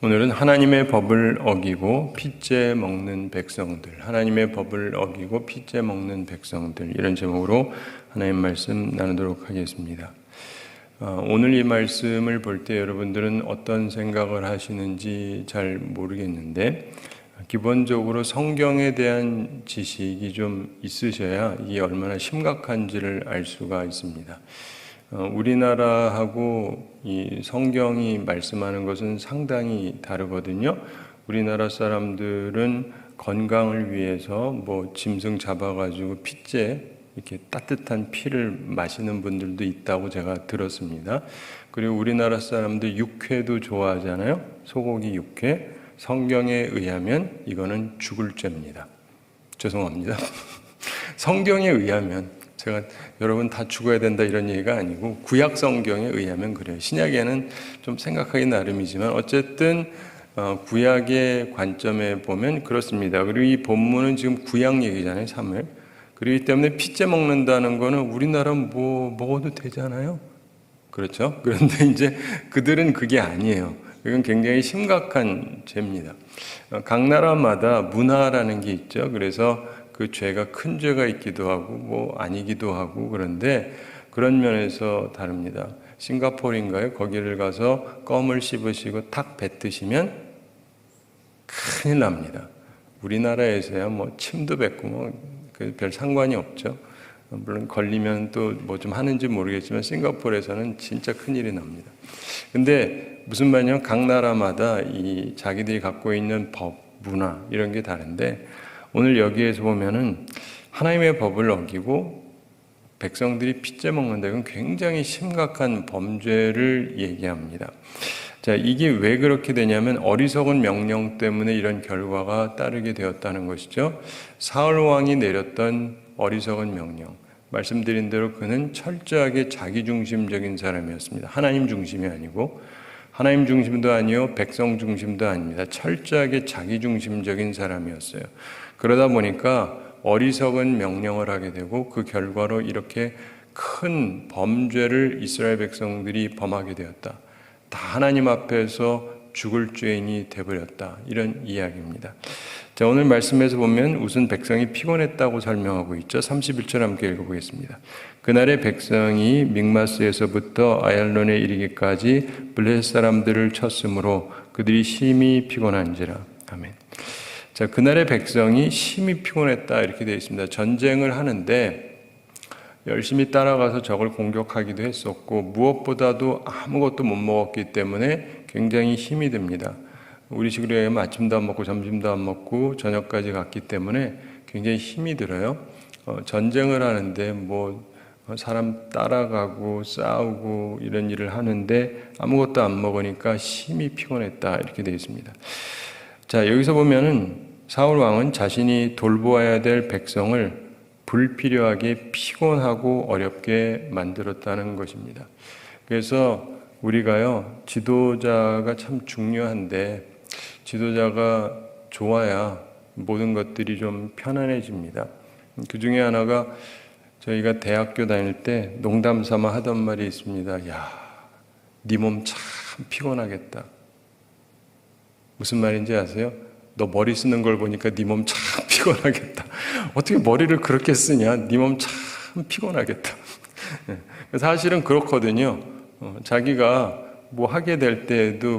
오늘은 하나님의 법을 어기고 핏째 먹는 백성들, 하나님의 법을 어기고 핏째 먹는 백성들, 이런 제목으로 하나님 말씀 나누도록 하겠습니다. 오늘 이 말씀을 볼 때 여러분들은 어떤 생각을 하시는지 잘 모르겠는데, 기본적으로 성경에 대한 지식이 좀 있으셔야 이게 얼마나 심각한지를 알 수가 있습니다. 우리나라하고 이 성경이 말씀하는 것은 상당히 다르거든요. 우리나라 사람들은 건강을 위해서 짐승 잡아가지고 핏째 이렇게 따뜻한 피를 마시는 분들도 있다고 제가 들었습니다. 그리고 우리나라 사람들 육회도 좋아하잖아요. 소고기 육회. 성경에 의하면 이거는 죽을 죄입니다. 죄송합니다. 성경에 의하면, 제가 여러분 다 죽어야 된다 이런 얘기가 아니고 구약 성경에 의하면 그래요. 신약에는 좀 생각하기 나름이지만 어쨌든 구약의 관점에 보면 그렇습니다. 그리고 이 본문은 지금 구약 얘기잖아요. 사무엘. 그렇기 때문에 핏째 먹는다는 거는 우리나라 먹어도 되잖아요. 그렇죠? 그런데 이제 그들은 그게 아니에요. 이건 굉장히 심각한 죄입니다. 각 나라마다 문화라는 게 있죠. 그래서 그 죄가 큰 죄가 있기도 하고 아니기도 하고, 그런데 그런 면에서 다릅니다. 싱가포르인가요? 거기를 가서 껌을 씹으시고 탁 뱉으시면 큰일 납니다. 우리나라에서야 침도 뱉고 별 상관이 없죠. 물론 걸리면 또 좀 하는지 모르겠지만 싱가포르에서는 진짜 큰일이 납니다. 근데 무슨 말이냐면 각 나라마다 이 자기들이 갖고 있는 법, 문화 이런 게 다른데, 오늘 여기에서 보면은 하나님의 법을 어기고 백성들이 핏째 먹는다. 이건 굉장히 심각한 범죄를 얘기합니다. 자, 이게 왜 그렇게 되냐면 어리석은 명령 때문에 이런 결과가 따르게 되었다는 것이죠. 사울 왕이 내렸던 어리석은 명령. 말씀드린 대로 그는 철저하게 자기중심적인 사람이었습니다. 하나님 중심이 아니고, 하나님 중심도 아니요 백성 중심도 아닙니다. 철저하게 자기중심적인 사람이었어요. 그러다 보니까 어리석은 명령을 하게 되고 그 결과로 이렇게 큰 범죄를 이스라엘 백성들이 범하게 되었다. 다 하나님 앞에서 죽을 죄인이 되어버렸다. 이런 이야기입니다. 자, 오늘 말씀에서 보면 우선 백성이 피곤했다고 설명하고 있죠. 31절 함께 읽어보겠습니다. 그날의 백성이 믹마스에서부터 아얄론에 이르기까지 블레셋 사람들을 쳤으므로 그들이 심히 피곤한지라. 아멘. 자, 그날의 백성이 심히 피곤했다 이렇게 되어 있습니다. 전쟁을 하는데 열심히 따라가서 적을 공격하기도 했었고, 무엇보다도 아무것도 못 먹었기 때문에 굉장히 힘이 듭니다. 우리식으로 하면 아침도 안 먹고 점심도 안 먹고 저녁까지 갔기 때문에 굉장히 힘이 들어요. 전쟁을 하는데 사람 따라가고 싸우고 이런 일을 하는데 아무것도 안 먹으니까 심히 피곤했다 이렇게 되어 있습니다. 자, 여기서 보면은 사울 왕은 자신이 돌보아야 될 백성을 불필요하게 피곤하고 어렵게 만들었다는 것입니다. 그래서 우리가요, 지도자가 참 중요한데 지도자가 좋아야 모든 것들이 좀 편안해집니다. 그 중에 하나가 저희가 대학교 다닐 때 농담 삼아 하던 말이 있습니다. 야, 네 몸 참 피곤하겠다. 무슨 말인지 아세요? 너 머리 쓰는 걸 보니까 네 몸 참 피곤하겠다. 어떻게 머리를 그렇게 쓰냐? 네 몸 참 피곤하겠다. 사실은 그렇거든요. 자기가 하게 될 때에도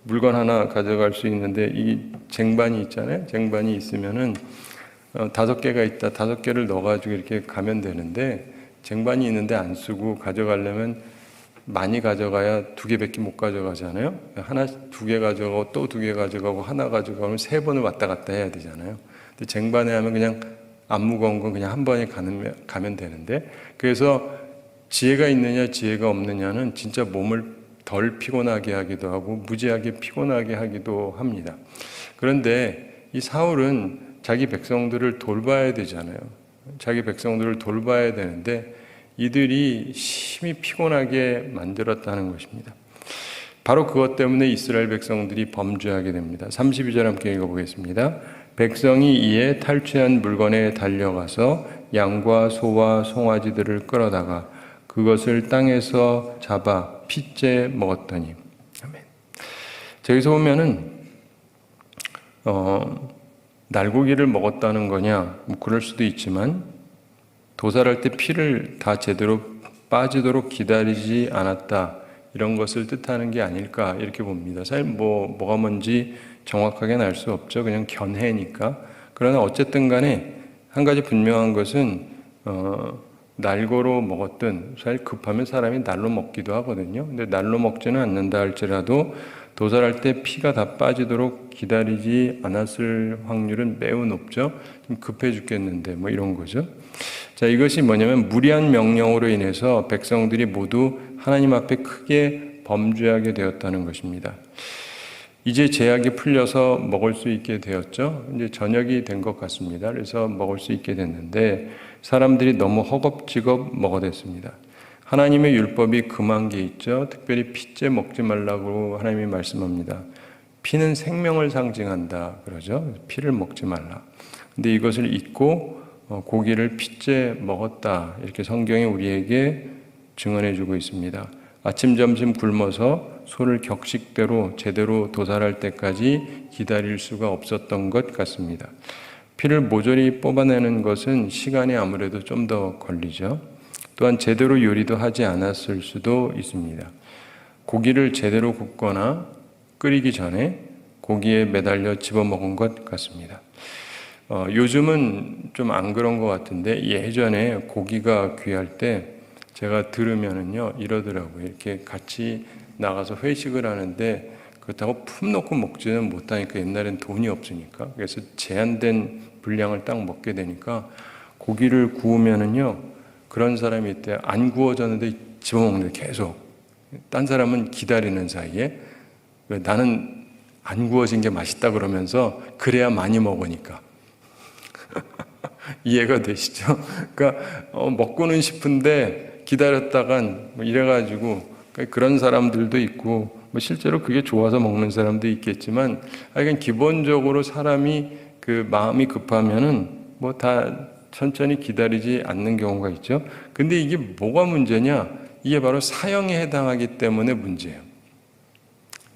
물건 하나 가져갈 수 있는데 이 쟁반이 있잖아요. 쟁반이 있으면은 5개가 있다. 5개를 넣어가지고 이렇게 가면 되는데, 쟁반이 있는데 안 쓰고 가져가려면 많이 가져가야 2개밖에 못 가져가잖아요. 2개 가져가고 또 2개 가져가고 하나 가져가면 3번을 왔다 갔다 해야 되잖아요. 근데 쟁반에 하면 그냥 안 무거운 건 그냥 한 번에 가면 되는데, 그래서 지혜가 있느냐 지혜가 없느냐는 진짜 몸을 덜 피곤하게 하기도 하고 무지하게 피곤하게 하기도 합니다. 그런데 이 사울은 자기 백성들을 돌봐야 되잖아요. 자기 백성들을 돌봐야 되는데 이들이 심히 피곤하게 만들었다는 것입니다. 바로 그것 때문에 이스라엘 백성들이 범죄하게 됩니다. 32절 함께 읽어보겠습니다. 백성이 이에 탈취한 물건에 달려가서 양과 소와 송아지들을 끌어다가 그것을 땅에서 잡아 핏째 먹었더니. 아멘. 저기서 보면은 날고기를 먹었다는 거냐, 뭐 그럴 수도 있지만 도살할 때 피를 다 제대로 빠지도록 기다리지 않았다, 이런 것을 뜻하는 게 아닐까 이렇게 봅니다. 사실 뭐가 뭔지 정확하게는 알 수 없죠. 그냥 견해니까. 그러나 어쨌든 간에 한 가지 분명한 것은 날고로 먹었든, 사실 급하면 사람이 날로 먹기도 하거든요. 근데 날로 먹지는 않는다 할지라도 도살할 때 피가 다 빠지도록 기다리지 않았을 확률은 매우 높죠. 좀 급해 죽겠는데 뭐 이런 거죠. 자, 이것이 뭐냐면 무리한 명령으로 인해서 백성들이 모두 하나님 앞에 크게 범죄하게 되었다는 것입니다. 이제 제약이 풀려서 먹을 수 있게 되었죠. 이제 저녁이 된 것 같습니다. 그래서 먹을 수 있게 됐는데 사람들이 너무 허겁지겁 먹어댔습니다. 하나님의 율법이 금한 게 있죠. 특별히 피째 먹지 말라고 하나님이 말씀합니다. 피는 생명을 상징한다 그러죠. 피를 먹지 말라. 근데 이것을 잊고 고기를 피째 먹었다, 이렇게 성경이 우리에게 증언해 주고 있습니다. 아침 점심 굶어서 소를 격식대로 제대로 도살할 때까지 기다릴 수가 없었던 것 같습니다. 피를 모조리 뽑아내는 것은 시간이 아무래도 좀 더 걸리죠. 또한 제대로 요리도 하지 않았을 수도 있습니다. 고기를 제대로 굽거나 끓이기 전에 고기에 매달려 집어먹은 것 같습니다. 요즘은 좀 안 그런 것 같은데 예전에 고기가 귀할 때 제가 들으면은요 이러더라고요. 이렇게 같이 나가서 회식을 하는데 그렇다고 품 놓고 먹지는 못하니까, 옛날엔 돈이 없으니까. 그래서 제한된 분량을 딱 먹게 되니까 고기를 구우면은요 그런 사람이 있대요. 안 구워졌는데 집어먹는데 계속. 딴 사람은 기다리는 사이에, 왜 나는 안 구워진 게 맛있다 그러면서 그래야 많이 먹으니까. 이해가 되시죠? 그러니까 먹고는 싶은데 기다렸다간 뭐 이래가지고 그런 사람들도 있고, 뭐 실제로 그게 좋아서 먹는 사람도 있겠지만, 하여간 기본적으로 사람이 그 마음이 급하면은 뭐 다 천천히 기다리지 않는 경우가 있죠. 근데 이게 뭐가 문제냐? 이게 바로 사형에 해당하기 때문에 문제예요.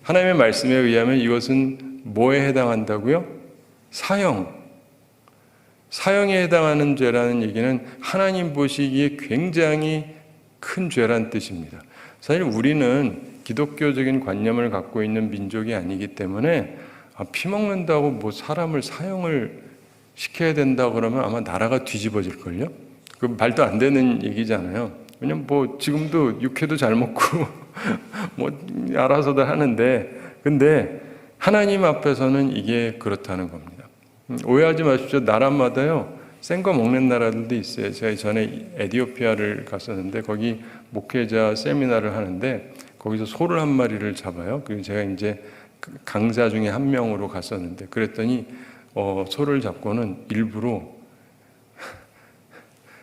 하나님의 말씀에 의하면 이것은 뭐에 해당한다고요? 사형. 사형에 해당하는 죄라는 얘기는 하나님 보시기에 굉장히 큰 죄란 뜻입니다. 사실 우리는 기독교적인 관념을 갖고 있는 민족이 아니기 때문에 피 먹는다고 뭐 사람을 사형을 시켜야 된다 그러면 아마 나라가 뒤집어질걸요? 그 말도 안 되는 얘기잖아요. 왜냐면 뭐 지금도 육회도 잘 먹고 뭐 알아서들 하는데, 근데 하나님 앞에서는 이게 그렇다는 겁니다. 오해하지 마십시오. 나라마다요 센 거 먹는 나라들도 있어요. 제가 전에 에티오피아를 갔었는데 거기 목회자 세미나를 하는데 거기서 소를 한 마리를 잡아요. 그리고 제가 이제 강사 중에 한 명으로 갔었는데 그랬더니 소를 잡고는 일부러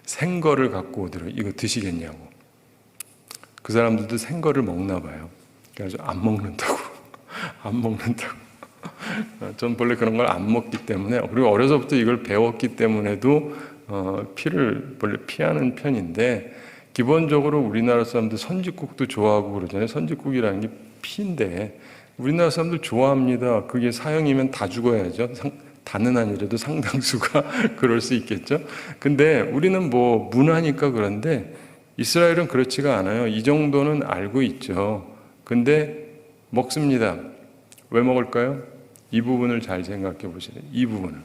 생거를 갖고 오더라고요. 이거 드시겠냐고. 그 사람들도 생거를 먹나 봐요. 그래서 안 먹는다고. 안 먹는다고. 전 원래 그런 걸 안 먹기 때문에, 그리고 어려서부터 이걸 배웠기 때문에도 피를 원래 피하는 편인데, 기본적으로 우리나라 사람들 선짓국도 좋아하고 그러잖아요. 선짓국이라는 게 피인데 우리나라 사람들 좋아합니다. 그게 사형이면 다 죽어야죠. 다는 아니라도 상당수가 그럴 수 있겠죠. 근데 우리는 뭐 문화니까 그런데 이스라엘은 그렇지가 않아요. 이 정도는 알고 있죠. 근데 먹습니다. 왜 먹을까요? 이 부분을 잘 생각해 보시래요. 이 부분을.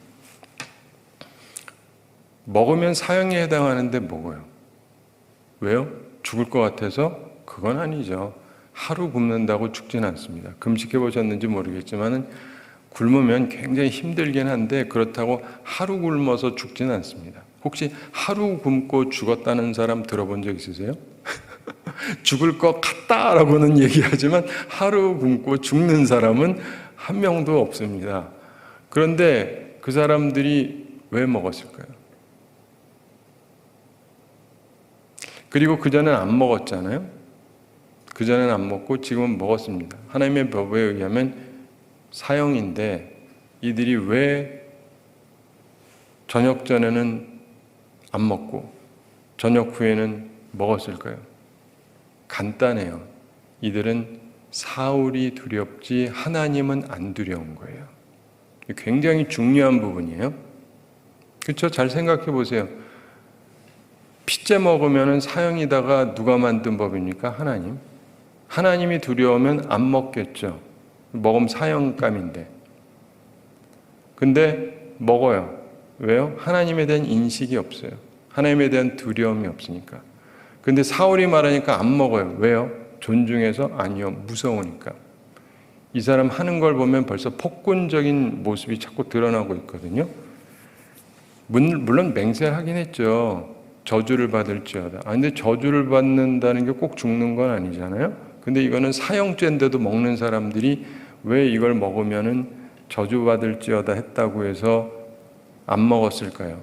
먹으면 사형에 해당하는데 먹어요. 왜요? 죽을 것 같아서? 그건 아니죠. 하루 굶는다고 죽진 않습니다. 금식해 보셨는지 모르겠지만 굶으면 굉장히 힘들긴 한데 그렇다고 하루 굶어서 죽진 않습니다. 혹시 하루 굶고 죽었다는 사람 들어본 적 있으세요? 죽을 것 같다라고는 얘기하지만 하루 굶고 죽는 사람은 한 명도 없습니다. 그런데 그 사람들이 왜 먹었을까요? 그리고 그전엔 안 먹었잖아요. 그전엔 안 먹고 지금은 먹었습니다. 하나님의 법에 의하면 사형인데 이들이 왜 저녁 전에는 안 먹고 저녁 후에는 먹었을까요? 간단해요. 이들은 사울이 두렵지 하나님은 안 두려운 거예요. 굉장히 중요한 부분이에요. 그렇죠? 잘 생각해 보세요. 핏째 먹으면 사형이다가 누가 만든 법입니까? 하나님. 하나님이 두려우면 안 먹겠죠. 먹으면 사형감인데. 근데 먹어요. 왜요? 하나님에 대한 인식이 없어요. 하나님에 대한 두려움이 없으니까. 근데 사울이 말하니까 안 먹어요. 왜요? 존중해서? 아니요. 무서우니까. 이 사람 하는 걸 보면 벌써 폭군적인 모습이 자꾸 드러나고 있거든요. 물론 맹세하긴 했죠. 저주를 받을지어다. 근데 저주를 받는다는 게 꼭 죽는 건 아니잖아요. 근데 이거는 사형죄인데도 먹는 사람들이 왜 이걸 먹으면은 저주받을지어다 했다고 해서 안 먹었을까요?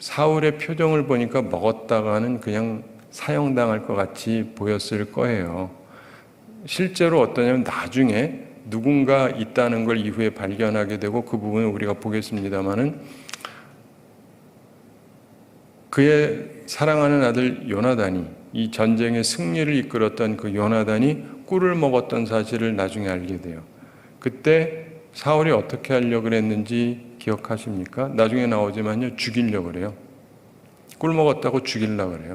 사울의 표정을 보니까 먹었다가는 그냥 사형당할 것 같이 보였을 거예요. 실제로 어떠냐면 나중에 누군가 있다는 걸 이후에 발견하게 되고 그 부분을 우리가 보겠습니다마는 그의 사랑하는 아들 요나단이 이 전쟁의 승리를 이끌었던 그 요나단이 꿀을 먹었던 사실을 나중에 알게 돼요. 그때 사울이 어떻게 하려고 그랬는지 기억하십니까? 나중에 나오지만요, 죽이려고 그래요. 꿀 먹었다고 죽이려고 그래요.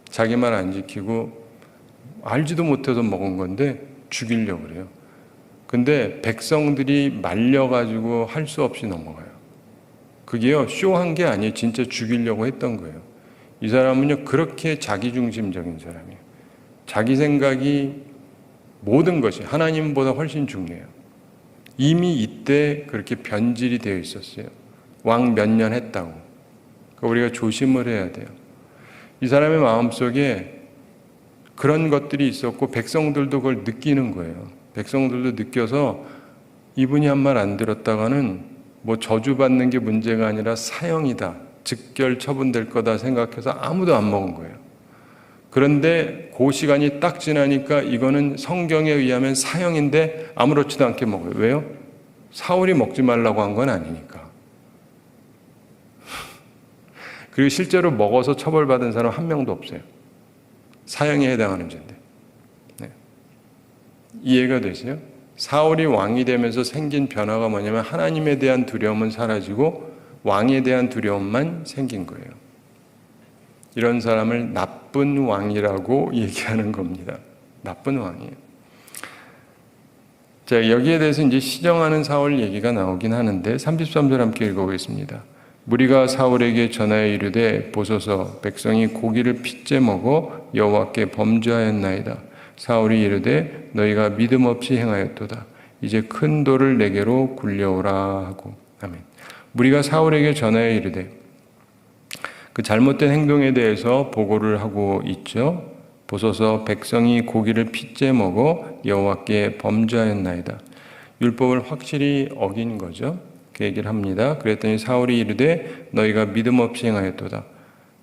자기 말 안 지키고 알지도 못해서 먹은 건데 죽이려고 그래요. 근데 백성들이 말려가지고 할 수 없이 넘어가요. 그게요, 쇼한 게 아니에요. 진짜 죽이려고 했던 거예요. 이 사람은요, 그렇게 자기중심적인 사람이에요. 자기 생각이 모든 것이 하나님보다 훨씬 중요해요. 이미 이때 그렇게 변질이 되어 있었어요. 왕 몇 년 했다고. 그러니까 우리가 조심을 해야 돼요. 이 사람의 마음속에 그런 것들이 있었고 백성들도 그걸 느끼는 거예요. 백성들도 느껴서 이분이 한 말 안 들었다가는 뭐 저주받는 게 문제가 아니라 사형이다. 즉결 처분될 거다 생각해서 아무도 안 먹은 거예요. 그런데 그 시간이 딱 지나니까 이거는 성경에 의하면 사형인데 아무렇지도 않게 먹어요. 왜요? 사울이 먹지 말라고 한 건 아니니까. 그리고 실제로 먹어서 처벌받은 사람 한 명도 없어요. 사형에 해당하는 죄인데. 네. 이해가 되세요? 사울이 왕이 되면서 생긴 변화가 뭐냐면 하나님에 대한 두려움은 사라지고 왕에 대한 두려움만 생긴 거예요. 이런 사람을 나쁜 왕이라고 얘기하는 겁니다. 나쁜 왕이에요. 자, 여기에 대해서 이제 시정하는 사울 얘기가 나오긴 하는데 33절 함께 읽어보겠습니다. 무리가 사울에게 전하여 이르되 보소서 백성이 고기를 핏째 먹어 여호와께 범죄하였나이다. 사울이 이르되 너희가 믿음 없이 행하였도다. 이제 큰 돌을 내게로 굴려오라 하고. 아멘. 무리가 사울에게 전하여 이르되 그 잘못된 행동에 대해서 보고를 하고 있죠. 보소서 백성이 고기를 핏째 먹어 여호와께 범죄하였나이다. 율법을 확실히 어긴 거죠. 그 얘기를 합니다. 그랬더니 사울이 이르되 너희가 믿음 없이 행하였도다.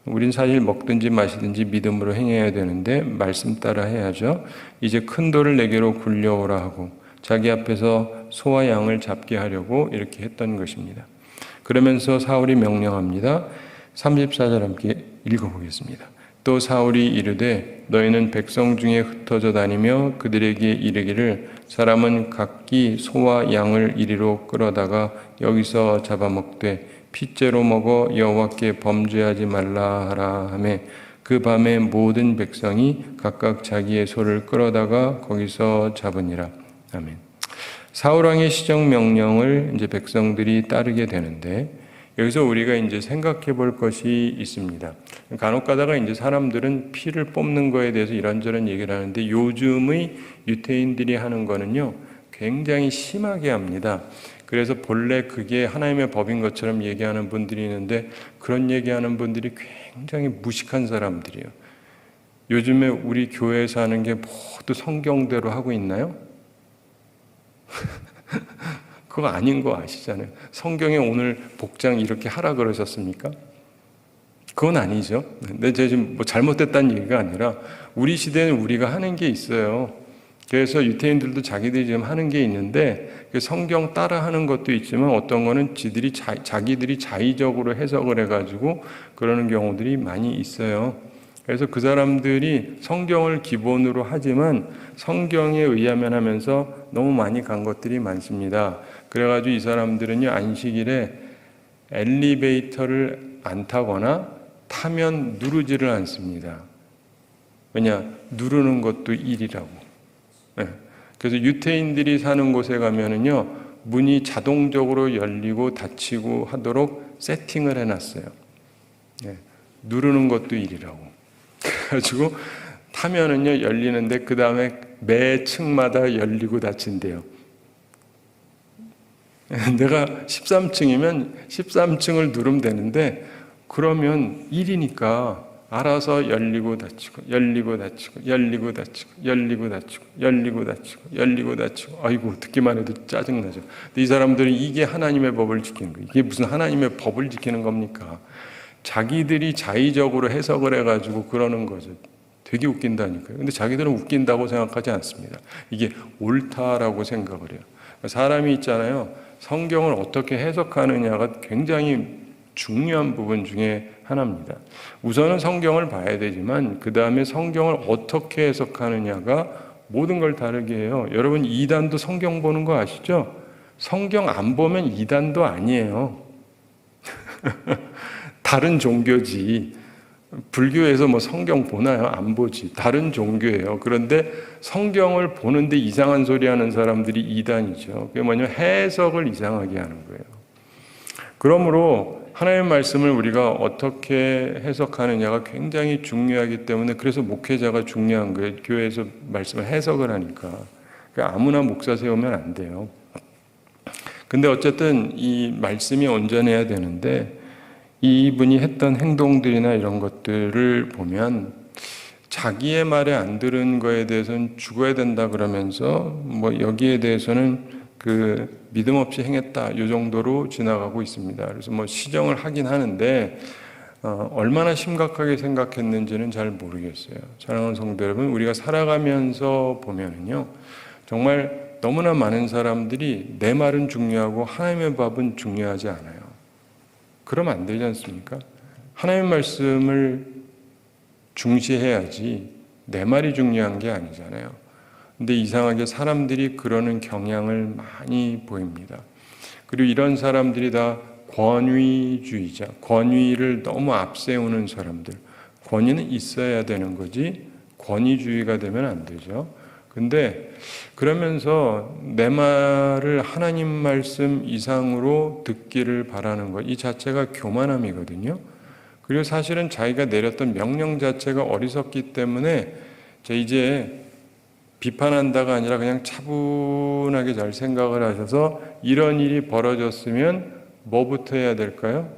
우린 사실 먹든지 마시든지 믿음으로 행해야 되는데 말씀 따라 해야죠. 이제 큰 돌을 내게로 굴려오라 하고 자기 앞에서 소와 양을 잡게 하려고 이렇게 했던 것입니다. 그러면서 사울이 명령합니다. 34절 함께 읽어보겠습니다. 또 사울이 이르되 너희는 백성 중에 흩어져 다니며 그들에게 이르기를 사람은 각기 소와 양을 이리로 끌어다가 여기서 잡아먹되 핏째로 먹어 여호와께 범죄하지 말라 하라 하매 그 밤에 모든 백성이 각각 자기의 소를 끌어다가 거기서 잡으니라. 아멘. 사울 왕의 시정 명령을 이제 백성들이 따르게 되는데 여기서 우리가 이제 생각해 볼 것이 있습니다. 간혹 가다가 이제 사람들은 피를 뽑는 거에 대해서 이런저런 얘기를 하는데 요즘의 유태인들이 하는 거는요, 굉장히 심하게 합니다. 그래서 본래 그게 하나님의 법인 것처럼 얘기하는 분들이 있는데 그런 얘기하는 분들이 굉장히 무식한 사람들이에요. 요즘에 우리 교회에서 하는 게 모두 성경대로 하고 있나요? 그거 아닌 거 아시잖아요. 성경에 오늘 복장 이렇게 하라 그러셨습니까? 그건 아니죠. 근데 제가 지금 뭐 잘못됐다는 얘기가 아니라 우리 시대는 우리가 하는 게 있어요. 그래서 유태인들도 자기들이 지금 하는 게 있는데 성경 따라 하는 것도 있지만 어떤 거는 자기들이 자의적으로 해석을 해가지고 그러는 경우들이 많이 있어요. 그래서 그 사람들이 성경을 기본으로 하지만 성경에 의하면 하면서 너무 많이 간 것들이 많습니다. 그래가지고 이 사람들은요, 안식일에 엘리베이터를 안 타거나 타면 누르지를 않습니다. 왜냐? 누르는 것도 일이라고. 네. 그래서 유태인들이 사는 곳에 가면은요, 문이 자동적으로 열리고 닫히고 하도록 세팅을 해놨어요. 네. 누르는 것도 일이라고. 그래가지고 타면은요, 열리는데 그 다음에 매 층마다 열리고 닫힌대요. 내가 13층이면 13층을 누르면 되는데, 그러면 일이니까 알아서 열리고 닫히고, 열리고 닫히고, 열리고 닫히고, 열리고 닫히고, 열리고 닫히고, 열리고 닫히고. 아이고, 듣기만 해도 짜증나죠. 근데 이 사람들은 이게 하나님의 법을 지키는 거예요. 이게 무슨 하나님의 법을 지키는 겁니까? 자기들이 자의적으로 해석을 해가지고 그러는 거죠. 되게 웃긴다니까요. 근데 자기들은 웃긴다고 생각하지 않습니다. 이게 옳다라고 생각을 해요. 사람이 있잖아요. 성경을 어떻게 해석하느냐가 굉장히 중요한 부분 중에 하나입니다. 우선은 성경을 봐야 되지만 그 다음에 성경을 어떻게 해석하느냐가 모든 걸 다르게 해요. 여러분, 이단도 성경 보는 거 아시죠? 성경 안 보면 이단도 아니에요. 다른 종교지. 불교에서 뭐 성경 보나요? 안 보지. 다른 종교예요. 그런데 성경을 보는데 이상한 소리 하는 사람들이 이단이죠. 그게 뭐냐면 해석을 이상하게 하는 거예요. 그러므로 하나님의 말씀을 우리가 어떻게 해석하느냐가 굉장히 중요하기 때문에 그래서 목회자가 중요한 거예요. 교회에서 말씀을 해석을 하니까. 그러니까 아무나 목사 세우면 안 돼요. 근데 어쨌든 이 말씀이 온전해야 되는데 이분이 했던 행동들이나 이런 것들을 보면 자기의 말에 안 들은 거에 대해서는 죽어야 된다 그러면서 뭐 여기에 대해서는 그 믿음 없이 행했다 이 정도로 지나가고 있습니다. 그래서 뭐 시정을 하긴 하는데 얼마나 심각하게 생각했는지는 잘 모르겠어요. 사랑하는 성도 여러분, 우리가 살아가면서 보면은요, 정말 너무나 많은 사람들이 내 말은 중요하고 하나님의 법은 중요하지 않아요. 그러면 안 되지 않습니까? 하나님의 말씀을 중시해야지 내 말이 중요한 게 아니잖아요. 근데 이상하게 사람들이 그러는 경향을 많이 보입니다. 그리고 이런 사람들이 다 권위주의자, 권위를 너무 앞세우는 사람들. 권위는 있어야 되는 거지 권위주의가 되면 안 되죠. 근데 그러면서 내 말을 하나님 말씀 이상으로 듣기를 바라는 것, 이 자체가 교만함이거든요. 그리고 사실은 자기가 내렸던 명령 자체가 어리석기 때문에 이제 비판한다가 아니라 그냥 차분하게 잘 생각을 하셔서 이런 일이 벌어졌으면 뭐부터 해야 될까요?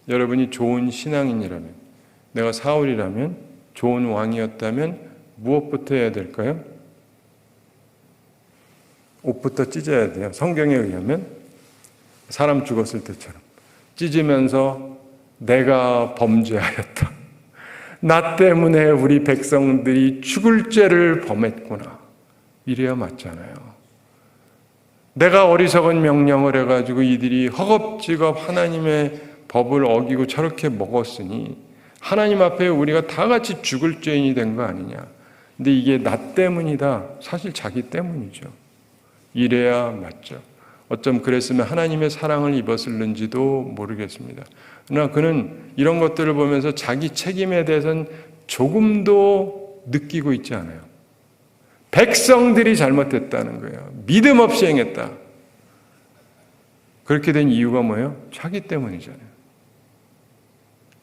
여러분이 좋은 신앙인이라면, 내가 사울이라면, 좋은 왕이었다면 무엇부터 해야 될까요? 옷부터 찢어야 돼요. 성경에 의하면 사람 죽었을 때처럼 찢으면서 내가 범죄하였다. 나 때문에 우리 백성들이 죽을 죄를 범했구나. 이래야 맞잖아요. 내가 어리석은 명령을 해가지고 이들이 허겁지겁 하나님의 법을 어기고 저렇게 먹었으니 하나님 앞에 우리가 다 같이 죽을 죄인이 된 거 아니냐. 근데 이게 나 때문이다. 사실 자기 때문이죠. 이래야 맞죠. 어쩜 그랬으면 하나님의 사랑을 입었을는지도 모르겠습니다. 그러나 그는 이런 것들을 보면서 자기 책임에 대해서는 조금도 느끼고 있지 않아요. 백성들이 잘못했다는 거예요. 믿음 없이 행했다. 그렇게 된 이유가 뭐예요? 자기 때문이잖아요.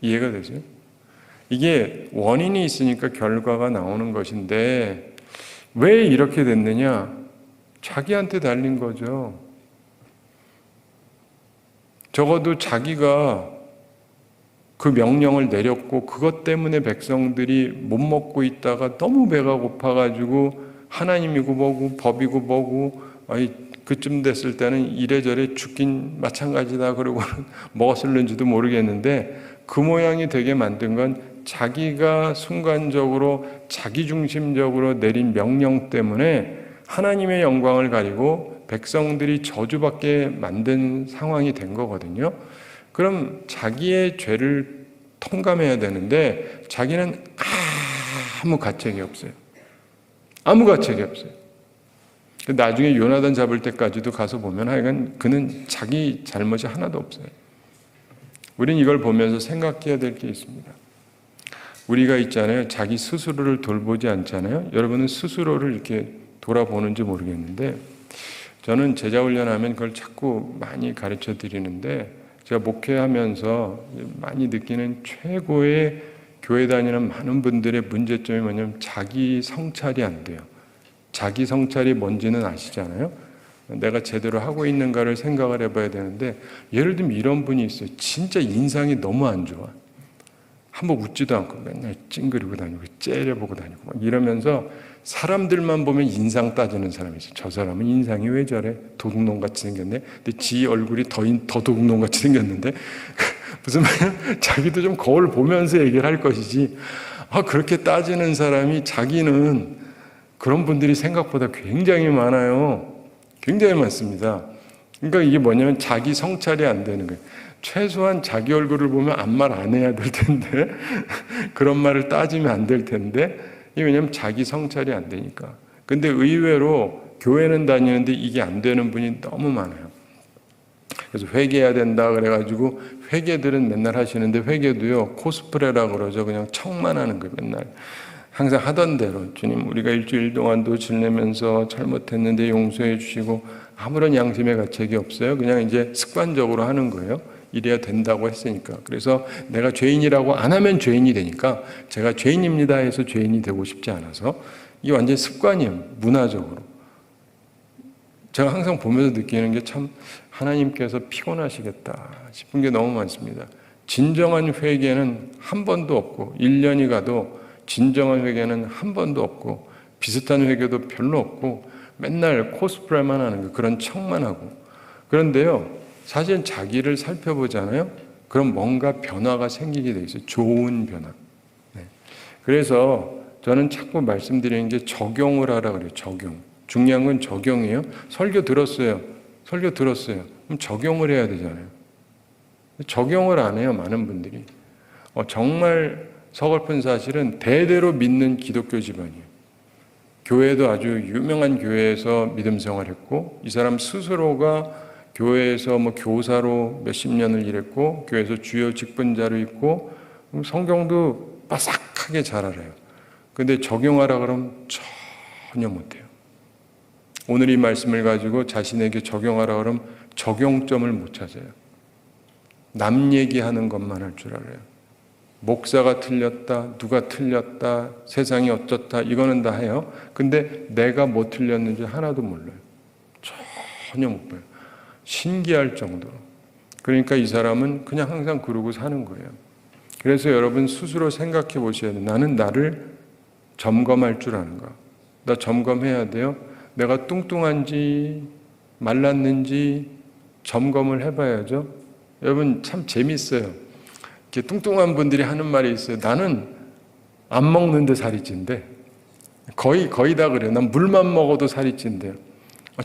이해가 되세요? 이게 원인이 있으니까 결과가 나오는 것인데 왜 이렇게 됐느냐? 자기한테 달린 거죠. 적어도 자기가 그 명령을 내렸고 그것 때문에 백성들이 못 먹고 있다가 너무 배가 고파가지고 하나님이고 뭐고 법이고 뭐고 그쯤 됐을 때는 이래저래 죽긴 마찬가지다 그러고 먹었을는지도 모르겠는데 그 모양이 되게 만든 건 자기가 순간적으로 자기중심적으로 내린 명령 때문에 하나님의 영광을 가리고 백성들이 저주받게 만든 상황이 된 거거든요. 그럼 자기의 죄를 통감해야 되는데 자기는 아무 가책이 없어요. 아무 가책이 없어요. 나중에 요나단 잡을 때까지도 가서 보면 하여간 그는 자기 잘못이 하나도 없어요. 우린 이걸 보면서 생각해야 될 게 있습니다. 우리가 있잖아요. 자기 스스로를 돌보지 않잖아요. 여러분은 스스로를 이렇게 돌아보는지 모르겠는데 저는 제자훈련하면 그걸 자꾸 많이 가르쳐 드리는데 제가 목회하면서 많이 느끼는 최고의 교회 다니는 많은 분들의 문제점이 뭐냐면 자기 성찰이 안 돼요. 자기 성찰이 뭔지는 아시잖아요. 내가 제대로 하고 있는가를 생각을 해봐야 되는데 예를 들면 이런 분이 있어요. 진짜 인상이 너무 안 좋아. 한번 웃지도 않고 맨날 찡그리고 다니고 째려보고 다니고 막 이러면서 사람들만 보면 인상 따지는 사람이 있어요. 저 사람은 인상이 왜 저래? 도둑놈같이 생겼네. 근데 지 얼굴이 더 도둑놈같이 생겼는데 무슨 말이야? 자기도 좀 거울 보면서 얘기를 할 것이지. 그렇게 따지는 사람이 자기는 그런 분들이 생각보다 굉장히 많아요. 굉장히 많습니다. 그러니까 이게 뭐냐면 자기 성찰이 안 되는 거예요. 최소한 자기 얼굴을 보면 아무 말 안 해야 될 텐데 그런 말을 따지면 안 될 텐데 이게 왜냐면 자기 성찰이 안 되니까. 근데 의외로 교회는 다니는데 이게 안 되는 분이 너무 많아요. 그래서 회개해야 된다 그래가지고 회개들은 맨날 하시는데 회개도요 코스프레라고 그러죠. 그냥 척만 하는 거예요. 맨날 항상 하던 대로 주님 우리가 일주일 동안도 지내면서 잘못했는데 용서해 주시고 아무런 양심의 가책이 없어요. 그냥 이제 습관적으로 하는 거예요. 이래야 된다고 했으니까. 그래서 내가 죄인이라고 안 하면 죄인이 되니까 제가 죄인입니다 해서 죄인이 되고 싶지 않아서 이게 완전히 습관이에요. 문화적으로. 제가 항상 보면서 느끼는 게 참 하나님께서 피곤하시겠다 싶은 게 너무 많습니다. 진정한 회개는 한 번도 없고 1년이 가도 진정한 회개는 한 번도 없고 비슷한 회개도 별로 없고 맨날 코스프레만 하는 거예요. 그런 척만 하고. 그런데요. 사실 자기를 살펴보잖아요. 그럼 뭔가 변화가 생기게 돼 있어요. 좋은 변화. 네. 그래서 저는 자꾸 말씀드리는 게 적용을 하라 그래요. 적용. 중요한 건 적용이에요. 설교 들었어요. 그럼 적용을 해야 되잖아요. 적용을 안 해요. 많은 분들이. 정말 서글픈 사실은 대대로 믿는 기독교 집안이에요. 교회도 아주 유명한 교회에서 믿음 생활했고 이 사람 스스로가 교회에서 교사로 몇십 년을 일했고 교회에서 주요 직분자로 있고 성경도 빠삭하게 잘 알아요. 근데 적용하라 그러면 전혀 못해요. 오늘 이 말씀을 가지고 자신에게 적용하라 그러면 적용점을 못 찾아요. 남 얘기하는 것만 할 줄 알아요. 목사가 틀렸다, 누가 틀렸다, 세상이 어쩌다 이거는 다 해요. 근데 내가 뭐 틀렸는지 하나도 몰라요. 전혀 못 봐요. 신기할 정도로. 그러니까 이 사람은 그냥 항상 그러고 사는 거예요. 그래서 여러분 스스로 생각해 보셔야 돼요. 나는 나를 점검할 줄 아는가? 나 점검해야 돼요. 내가 뚱뚱한지 말랐는지 점검을 해봐야죠. 여러분 참 재밌어요. 이렇게 뚱뚱한 분들이 하는 말이 있어요. 나는 안 먹는데 살이 찐대. 거의 다 그래요. 난 물만 먹어도 살이 찐대요.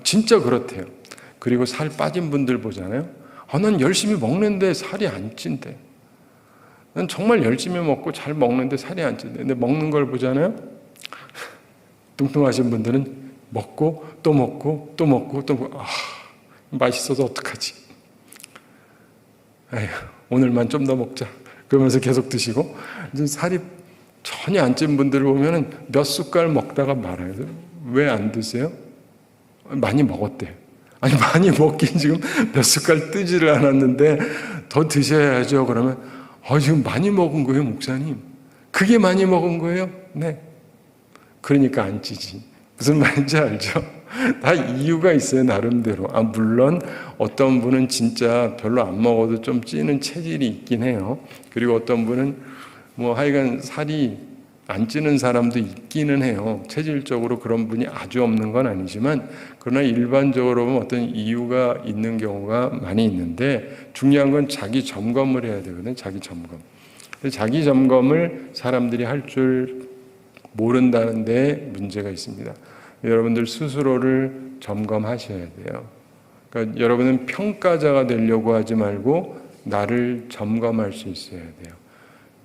진짜 그렇대요. 그리고 살 빠진 분들 보잖아요. 난 열심히 먹는데 살이 안 찐대. 난 정말 열심히 먹고 잘 먹는데 살이 안 찐대. 근데 먹는 걸 보잖아요. 뚱뚱하신 분들은 먹고 또 먹고 또 먹고 또 먹고 맛있어서 어떡하지? 에휴, 오늘만 좀 더 먹자. 그러면서 계속 드시고 이제 살이 전혀 안 찐 분들을 보면은 몇 숟갈 먹다가 말아요. 왜 안 드세요? 많이 먹었대요. 아니 많이 먹긴 지금 몇 숟갈 뜨지를 않았는데 더 드셔야죠. 그러면 지금 많이 먹은 거예요, 목사님. 그게 많이 먹은 거예요? 네. 그러니까 안 찌지. 무슨 말인지 알죠? 다 이유가 있어요, 나름대로. 물론 어떤 분은 진짜 별로 안 먹어도 좀 찌는 체질이 있긴 해요. 그리고 어떤 분은 하여간 살이 안 찌는 사람도 있기는 해요. 체질적으로 그런 분이 아주 없는 건 아니지만 그러나 일반적으로 보면 어떤 이유가 있는 경우가 많이 있는데 중요한 건 자기 점검을 해야 되거든요. 자기 점검. 자기 점검을 사람들이 할 줄 모른다는 데 문제가 있습니다. 여러분들 스스로를 점검하셔야 돼요. 그러니까 여러분은 평가자가 되려고 하지 말고 나를 점검할 수 있어야 돼요.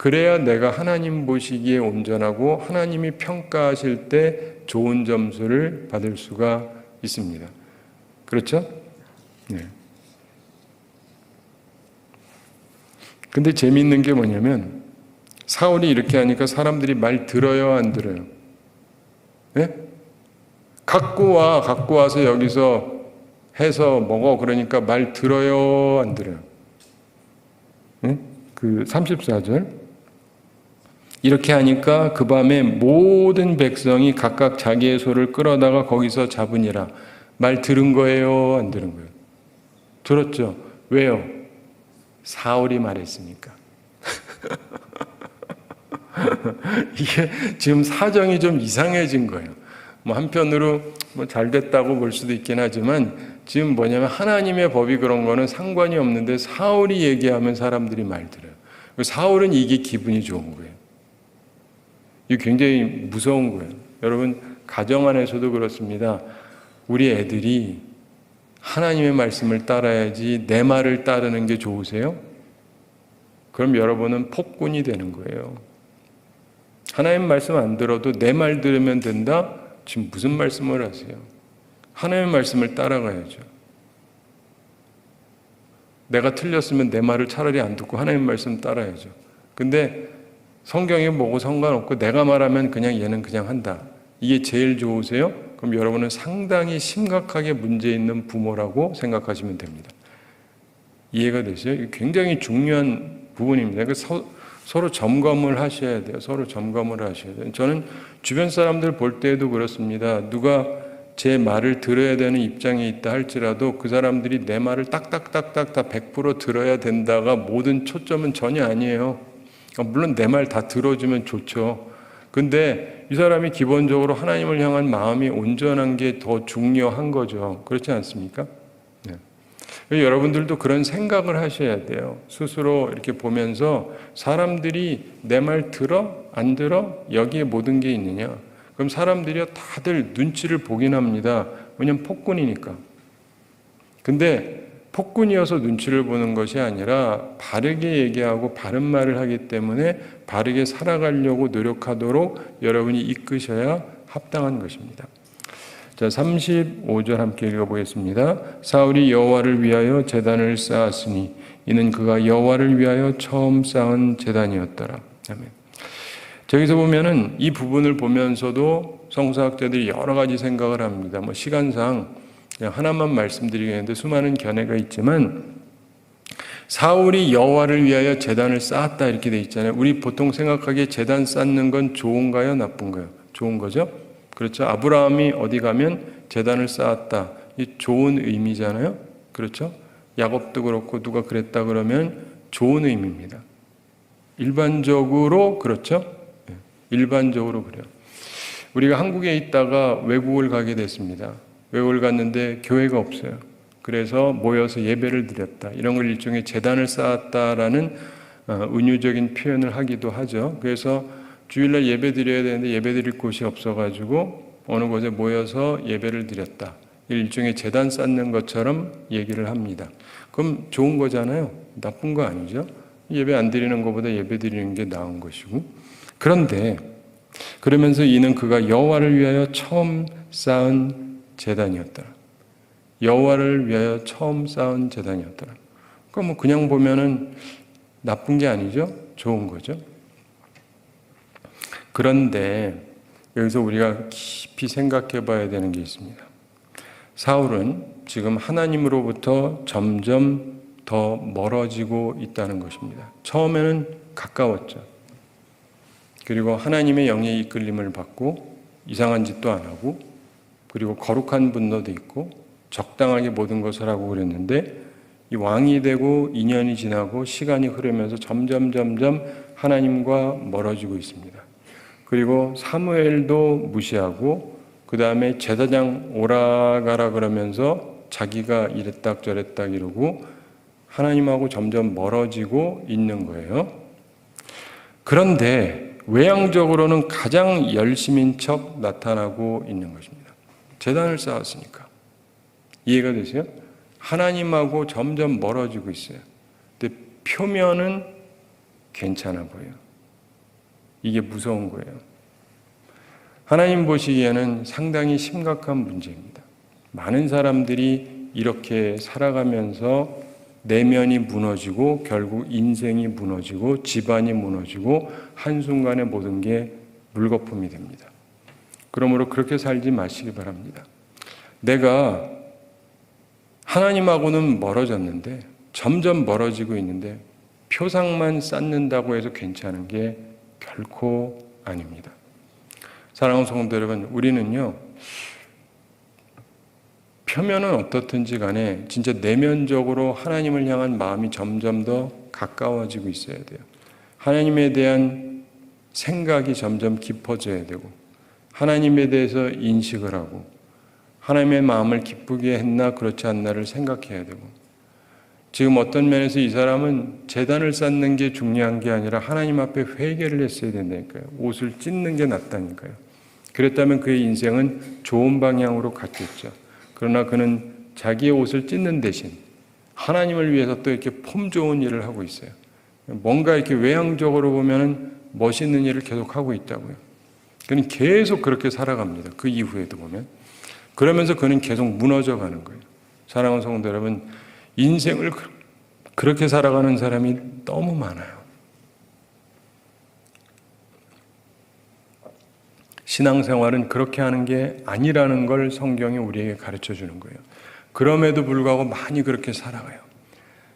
그래야 내가 하나님 보시기에 온전하고 하나님이 평가하실 때 좋은 점수를 받을 수가 있습니다. 그렇죠? 네. 근데 재미있는 게 뭐냐면 사울이 이렇게 하니까 사람들이 말 들어요, 안 들어요? 네? 갖고 와서 여기서 해서 먹어. 그러니까 말 들어요, 안 들어요? 네? 그 34절. 이렇게 하니까 그 밤에 모든 백성이 각각 자기의 소를 끌어다가 거기서 잡으니라. 말 들은 거예요, 안 들은 거예요? 들었죠? 왜요? 사울이 말했으니까. 이게 지금 사정이 좀 이상해진 거예요. 뭐 한편으로 뭐 잘 됐다고 볼 수도 있긴 하지만 지금 뭐냐면 하나님의 법이 그런 거는 상관이 없는데 사울이 얘기하면 사람들이 말 들어요. 사울은 이게 기분이 좋은 거예요. 이게 굉장히 무서운 거예요. 여러분 가정 안에서도 그렇습니다. 우리 애들이 하나님의 말씀을 따라야지 내 말을 따르는 게 좋으세요? 그럼 여러분은 폭군이 되는 거예요. 하나님 말씀 안 들어도 내 말 들으면 된다? 지금 무슨 말씀을 하세요? 하나님의 말씀을 따라가야죠. 내가 틀렸으면 내 말을 차라리 안 듣고 하나님 말씀 따라야죠. 근데 성경이 뭐고 상관없고 내가 말하면 그냥 얘는 그냥 한다. 이게 제일 좋으세요? 그럼 여러분은 상당히 심각하게 문제 있는 부모라고 생각하시면 됩니다. 이해가 되세요? 이게 굉장히 중요한 부분입니다. 서로 점검을 하셔야 돼요. 서로 점검을 하셔야 돼요. 저는 주변 사람들 볼 때에도 그렇습니다. 누가 제 말을 들어야 되는 입장에 있다 할지라도 그 사람들이 내 말을 딱딱딱딱 다 100% 들어야 된다가 모든 초점은 전혀 아니에요. 물론 내 말 다 들어주면 좋죠. 근데 이 사람이 기본적으로 하나님을 향한 마음이 온전한 게 더 중요한 거죠. 그렇지 않습니까? 네. 여러분들도 그런 생각을 하셔야 돼요. 스스로 이렇게 보면서 사람들이 내 말 들어? 안 들어? 여기에 모든 게 있느냐? 그럼 사람들이 다들 눈치를 보긴 합니다. 왜냐면 폭군이니까. 근데 폭군이어서 눈치를 보는 것이 아니라 바르게 얘기하고 바른 말을 하기 때문에 바르게 살아가려고 노력하도록 여러분이 이끄셔야 합당한 것입니다. 자, 35절 함께 읽어보겠습니다. 사울이 여호와를 위하여 제단을 쌓았으니 이는 그가 여호와를 위하여 처음 쌓은 제단이었더라. 아멘. 저기서 보면은 이 부분을 보면서도 성서학자들이 여러 가지 생각을 합니다. 뭐 시간상 그냥 하나만 말씀드리겠는데 수많은 견해가 있지만 사울이 여호와를 위하여 제단을 쌓았다 이렇게 돼 있잖아요. 우리 보통 생각하기에 제단 쌓는 건 좋은가요, 나쁜가요? 좋은 거죠. 그렇죠. 아브라함이 어디 가면 제단을 쌓았다. 이 좋은 의미잖아요. 그렇죠. 야곱도 그렇고 누가 그랬다 그러면 좋은 의미입니다. 일반적으로 그렇죠. 일반적으로 그래요. 우리가 한국에 있다가 외국을 가게 됐습니다. 외국을 갔는데 교회가 없어요. 그래서 모여서 예배를 드렸다. 이런 걸 일종의 제단을 쌓았다라는 은유적인 표현을 하기도 하죠. 그래서 주일날 예배 드려야 되는데 예배 드릴 곳이 없어가지고 어느 곳에 모여서 예배를 드렸다. 일종의 제단 쌓는 것처럼 얘기를 합니다. 그럼 좋은 거잖아요. 나쁜 거 아니죠. 예배 안 드리는 것보다 예배 드리는 게 나은 것이고. 그런데 그러면서 이는 그가 여호와를 위하여 처음 쌓은 제단이었더라. 여호와를 위하여 처음 쌓은 제단이었더라. 그러니까 뭐 그냥 보면은 나쁜 게 아니죠. 좋은 거죠. 그런데 여기서 우리가 깊이 생각해 봐야 되는 게 있습니다. 사울은 지금 하나님으로부터 점점 더 멀어지고 있다는 것입니다. 처음에는 가까웠죠. 그리고 하나님의 영의 이끌림을 받고 이상한 짓도 안 하고 그리고 거룩한 분노도 있고 적당하게 모든 것을 하고 그랬는데 이 왕이 되고 2년이 지나고 시간이 흐르면서 점점 하나님과 멀어지고 있습니다. 그리고 사무엘도 무시하고 그 다음에 제사장 오라가라 그러면서 자기가 이랬딱 저랬딱 이러고 하나님하고 점점 멀어지고 있는 거예요. 그런데 외향적으로는 가장 열심인 척 나타나고 있는 것입니다. 제단을 쌓았으니까. 이해가 되세요? 하나님하고 점점 멀어지고 있어요. 근데 표면은 괜찮아 보여요. 이게 무서운 거예요. 하나님 보시기에는 상당히 심각한 문제입니다. 많은 사람들이 이렇게 살아가면서 내면이 무너지고 결국 인생이 무너지고 집안이 무너지고 한순간에 모든 게 물거품이 됩니다. 그러므로 그렇게 살지 마시기 바랍니다. 내가 하나님하고는 멀어졌는데 점점 멀어지고 있는데 표상만 쌓는다고 해서 괜찮은 게 결코 아닙니다. 사랑하는 성도 여러분, 우리는요 표면은 어떻든지 간에 진짜 내면적으로 하나님을 향한 마음이 점점 더 가까워지고 있어야 돼요. 하나님에 대한 생각이 점점 깊어져야 되고 하나님에 대해서 인식을 하고 하나님의 마음을 기쁘게 했나 그렇지 않나를 생각해야 되고, 지금 어떤 면에서 이 사람은 제단을 쌓는 게 중요한 게 아니라 하나님 앞에 회개를 했어야 된다니까요. 옷을 찢는 게 낫다니까요. 그랬다면 그의 인생은 좋은 방향으로 갔겠죠. 그러나 그는 자기의 옷을 찢는 대신 하나님을 위해서 또 이렇게 폼 좋은 일을 하고 있어요. 뭔가 이렇게 외향적으로 보면은 멋있는 일을 계속 하고 있다고요. 그는 계속 그렇게 살아갑니다. 그 이후에도 보면. 그러면서 그는 계속 무너져 가는 거예요. 사랑하는 성도 여러분, 인생을 그렇게 살아가는 사람이 너무 많아요. 신앙생활은 그렇게 하는 게 아니라는 걸 성경이 우리에게 가르쳐 주는 거예요. 그럼에도 불구하고 많이 그렇게 살아가요.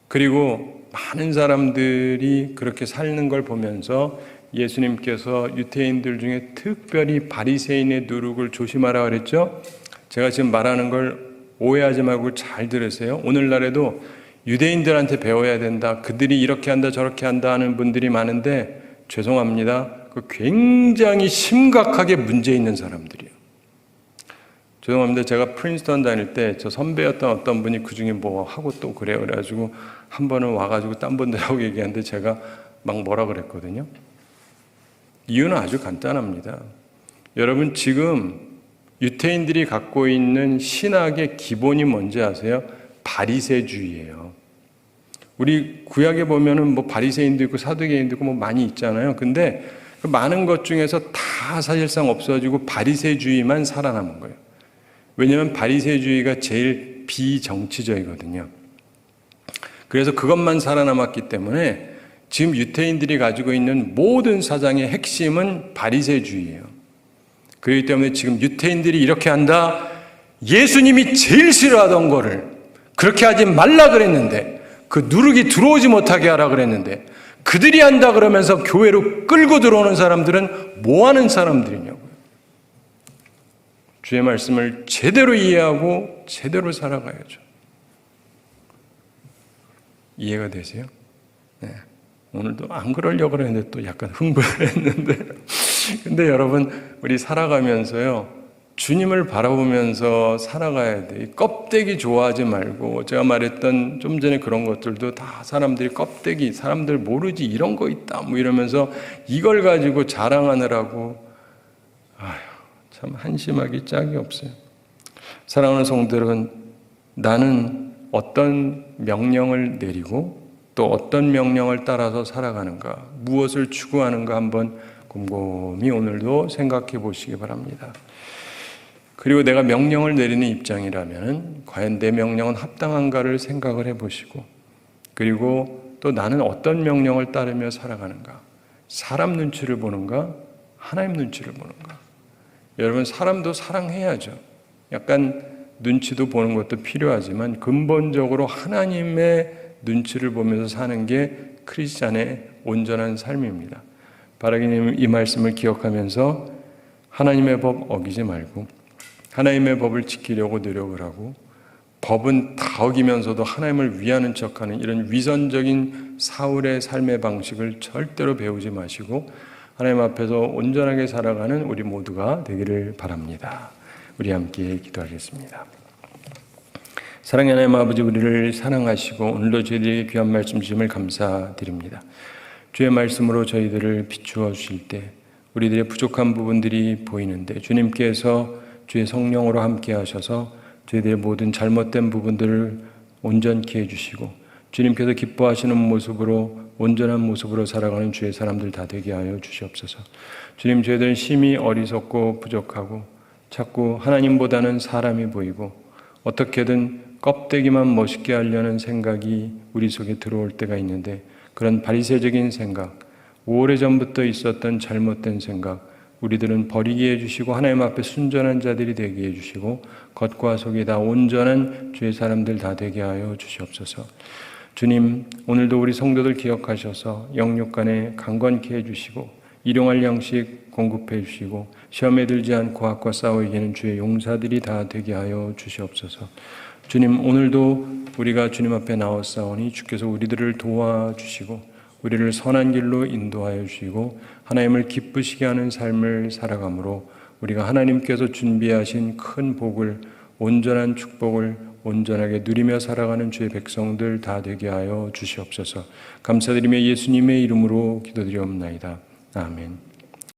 그리고 많은 사람들이 그렇게 사는 걸 보면서 예수님께서 유대인들 중에 특별히 바리새인의 누룩을 조심하라 그랬죠. 제가 지금 말하는 걸 오해하지 말고 잘 들으세요. 오늘날에도 유대인들한테 배워야 된다, 그들이 이렇게 한다 저렇게 한다 하는 분들이 많은데 죄송합니다. 그 굉장히 심각하게 문제 있는 사람들이에요. 죄송합니다. 제가 프린스턴 다닐 때 저 선배였던 어떤 분이 그중에 뭐 하고 또 그래요. 그래가지고 한 번은 와가지고 딴 분들하고 얘기하는데 제가 막 뭐라 그랬거든요. 이유는 아주 간단합니다. 여러분, 지금 유태인들이 갖고 있는 신학의 기본이 뭔지 아세요? 바리새주의예요. 우리 구약에 보면은 뭐 바리새인도 있고 사두개인도 있고 뭐 많이 있잖아요. 근데 그 많은 것 중에서 다 사실상 없어지고 바리새주의만 살아남은 거예요. 왜냐하면 바리새주의가 제일 비정치적이거든요. 그래서 그것만 살아남았기 때문에 지금 유태인들이 가지고 있는 모든 사상의 핵심은 바리새주의예요. 그렇기 때문에 지금 유태인들이 이렇게 한다, 예수님이 제일 싫어하던 거를 그렇게 하지 말라 그랬는데, 그 누룩이 들어오지 못하게 하라 그랬는데 그들이 한다 그러면서 교회로 끌고 들어오는 사람들은 뭐 하는 사람들이냐고요. 주의 말씀을 제대로 이해하고 제대로 살아가야죠. 이해가 되세요? 네. 오늘도 안 그러려고 그랬는데 또 약간 흥분을 했는데 근데 여러분, 우리 살아가면서요 주님을 바라보면서 살아가야 돼. 껍데기 좋아하지 말고, 제가 말했던 좀 전에 그런 것들도 다 사람들이 껍데기, 사람들 모르지 이런 거 있다 뭐 이러면서 이걸 가지고 자랑하느라고 참 한심하기 짝이 없어요. 사랑하는 성도 여러분, 나는 어떤 명령을 내리고 또 어떤 명령을 따라서 살아가는가, 무엇을 추구하는가 한번 곰곰이 오늘도 생각해 보시기 바랍니다. 그리고 내가 명령을 내리는 입장이라면 과연 내 명령은 합당한가를 생각을 해보시고, 그리고 또 나는 어떤 명령을 따르며 살아가는가, 사람 눈치를 보는가 하나님 눈치를 보는가. 여러분, 사람도 사랑해야죠. 약간 눈치도 보는 것도 필요하지만 근본적으로 하나님의 눈치를 보면서 사는 게 크리스찬의 온전한 삶입니다. 바라기님, 이 말씀을 기억하면서 하나님의 법 어기지 말고 하나님의 법을 지키려고 노력을 하고, 법은 다 어기면서도 하나님을 위하는 척하는 이런 위선적인 사울의 삶의 방식을 절대로 배우지 마시고 하나님 앞에서 온전하게 살아가는 우리 모두가 되기를 바랍니다. 우리 함께 기도하겠습니다. 사랑의 하나님 아버지, 우리를 사랑하시고 오늘도 저희들에게 귀한 말씀 주심을 감사드립니다. 주의 말씀으로 저희들을 비추어 주실 때 우리들의 부족한 부분들이 보이는데 주님께서 주의 성령으로 함께 하셔서 저희들의 모든 잘못된 부분들을 온전케 해주시고 주님께서 기뻐하시는 모습으로 온전한 모습으로 살아가는 주의 사람들 다 되게 하여 주시옵소서. 주님, 저희들은 심히 어리석고 부족하고 자꾸 하나님보다는 사람이 보이고 어떻게든 껍데기만 멋있게 하려는 생각이 우리 속에 들어올 때가 있는데, 그런 바리새적인 생각, 오래전부터 있었던 잘못된 생각, 우리들은 버리게 해주시고 하나님 앞에 순전한 자들이 되게 해주시고 겉과 속이 다 온전한 주의 사람들 다 되게 하여 주시옵소서. 주님, 오늘도 우리 성도들 기억하셔서 영육간에 강건케 해주시고 일용할 양식 공급해 주시고 시험에 들지 않고 악과 싸워 이기는 주의 용사들이 다 되게 하여 주시옵소서. 주님, 오늘도 우리가 주님 앞에 나왔사오니 주께서 우리들을 도와주시고 우리를 선한 길로 인도하여 주시고 하나님을 기쁘시게 하는 삶을 살아가므로 우리가 하나님께서 준비하신 큰 복을, 온전한 축복을 온전하게 누리며 살아가는 주의 백성들 다 되게 하여 주시옵소서. 감사드리며 예수님의 이름으로 기도드리옵나이다. 아멘.